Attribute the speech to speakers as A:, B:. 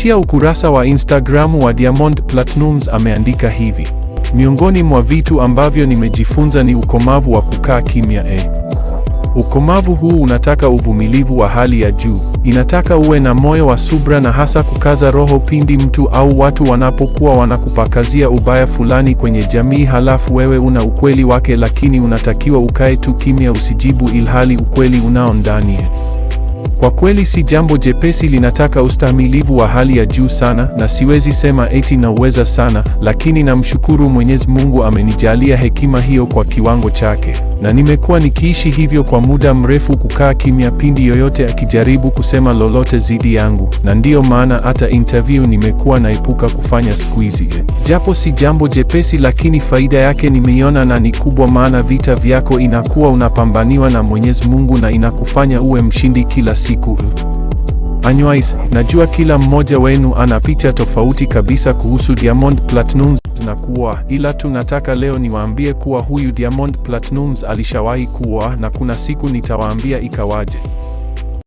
A: Kupitia ukurasa wa Instagram wa Diamond Platnumz ameandika hivi: miongoni mwa vitu ambavyo nimejifunza ni ukomavu wa kukaa kimya. Ukomavu huu unataka uvumilivu wa hali ya juu. Inataka uwe na moyo wa subra na hasa kukaza roho pindi mtu au watu wanapokuwa wanakupakazia ubaya fulani kwenye jamii, halafu wewe una ukweli wake, lakini unatakiwa ukae tu kimya, usijibu, ilhali ukweli unao ndani. Kwa kweli si jambo jepesi, linataka ustahimilivu wa hali ya juu sana, na siwezi sema eti nauweza sana, lakini namshukuru Mwenyezi Mungu amenijalia hekima hiyo kwa kiwango chake, na nimekuwa nikiishi hivyo kwa muda mrefu, kukaa kimya pindi yoyote akijaribu kusema lolote zidi yangu, na ndiyo maana hata interview nimekuwa naepuka kufanya siku hizi. Japo si jambo jepesi, lakini faida yake nimeiona na ni kubwa, maana vita vyako inakuwa unapambaniwa na Mwenyezi Mungu na inakufanya uwe mshindi kila siku. Anyways, najua kila mmoja wenu ana picha tofauti kabisa kuhusu Diamond Platnumz na kuoa, ila tu nataka leo niwaambie kuwa huyu Diamond Platnumz alishawahi kuoa, na kuna siku nitawaambia ikawaje.